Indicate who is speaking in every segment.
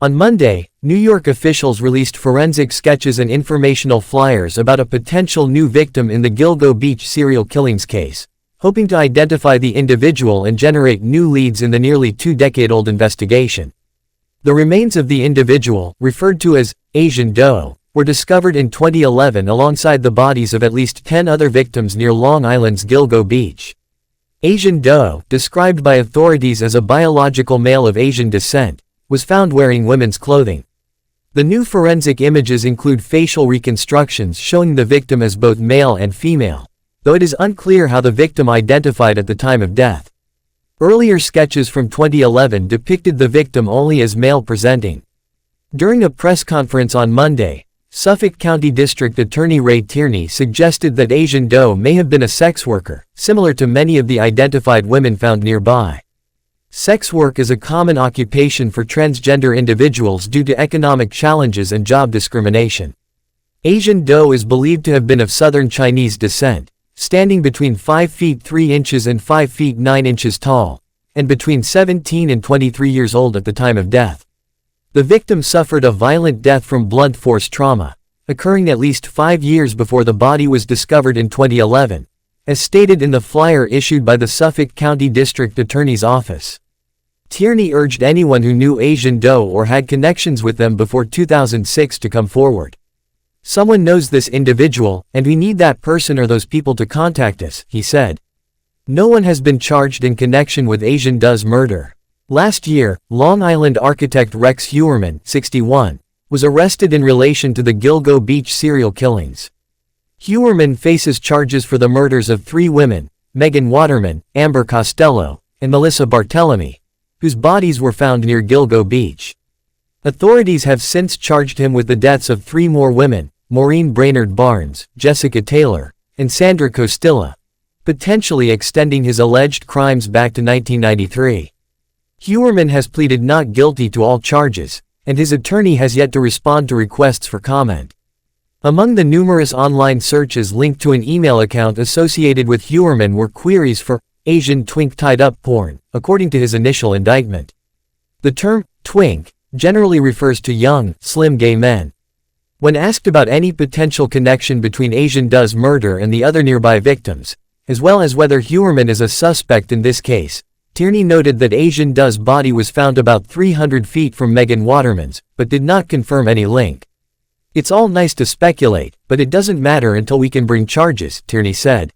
Speaker 1: On Monday, New York officials released forensic sketches and informational flyers about a potential new victim in the Gilgo Beach serial killings case, hoping to identify the individual and generate new leads in the nearly two-decade-old investigation. The remains of the individual, referred to as Asian Doe, were discovered in 2011 alongside the bodies of at least 10 other victims near Long Island's Gilgo Beach. Asian Doe, described by authorities as a biological male of Asian descent, was found wearing women's clothing. The new forensic images include facial reconstructions showing the victim as both male and female, though it is unclear how the victim identified at the time of death. Earlier sketches from 2011 depicted the victim only as male presenting. During a press conference on Monday, Suffolk County District Attorney Ray Tierney suggested that Asian Doe may have been a sex worker, similar to many of the identified women found nearby. Sex work is a common occupation for transgender individuals due to economic challenges and job discrimination. Asian Doe is believed to have been of Southern Chinese descent, standing between 5 feet 3 inches and 5 feet 9 inches tall, and between 17 and 23 years old at the time of death. The victim suffered a violent death from blunt force trauma, occurring at least 5 years before the body was discovered in 2011, as stated in the flyer issued by the Suffolk County District Attorney's Office. Tierney urged anyone who knew Asian Doe or had connections with them before 2006 to come forward. "Someone knows this individual, and we need that person or those people to contact us," he said. No one has been charged in connection with Asian Doe's murder. Last year, Long Island architect Rex Heuermann, 61, was arrested in relation to the Gilgo Beach serial killings. Heuermann faces charges for the murders of 3 women, Megan Waterman, Amber Costello, and Melissa Barthelemy, whose bodies were found near Gilgo Beach. Authorities have since charged him with the deaths of 3 more women, Maureen Brainerd Barnes, Jessica Taylor, and Sandra Costilla, potentially extending his alleged crimes back to 1993. Heuermann has pleaded not guilty to all charges, and his attorney has yet to respond to requests for comment. Among the numerous online searches linked to an email account associated with Heuermann were queries for Asian twink tied-up porn, according to his initial indictment. The term twink generally refers to young, slim gay men. When asked about any potential connection between Asian Doe's murder and the other nearby victims, as well as whether Heuermann is a suspect in this case, Tierney noted that Asian Doe's body was found about 300 feet from Megan Waterman's, but did not confirm any link. "It's all nice to speculate, but it doesn't matter until we can bring charges," Tierney said.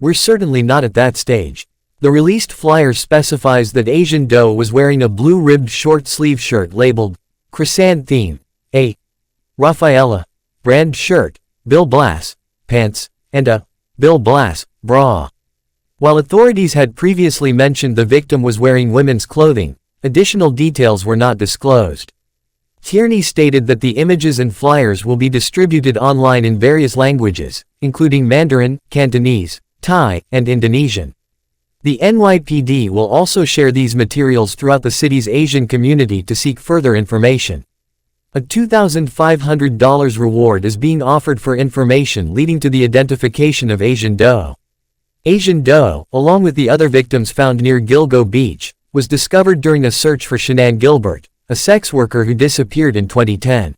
Speaker 1: "We're certainly not at that stage." The released flyer specifies that Asian Doe was wearing a blue-ribbed short-sleeve shirt labeled Chrysantheme, a Rafaela brand shirt, Bill Blass pants, and a Bill Blass bra. While authorities had previously mentioned the victim was wearing women's clothing, additional details were not disclosed. Tierney stated that the images and flyers will be distributed online in various languages, including Mandarin, Cantonese, Thai, and Indonesian. The NYPD will also share these materials throughout the city's Asian community to seek further information. A $2,500 reward is being offered for information leading to the identification of Asian Doe. Asian Doe, along with the other victims found near Gilgo Beach, was discovered during a search for Shanann Gilbert, a sex worker who disappeared in 2010.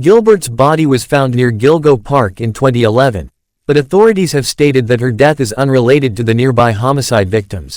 Speaker 1: Gilbert's body was found near Gilgo Park in 2011, but authorities have stated that her death is unrelated to the nearby homicide victims.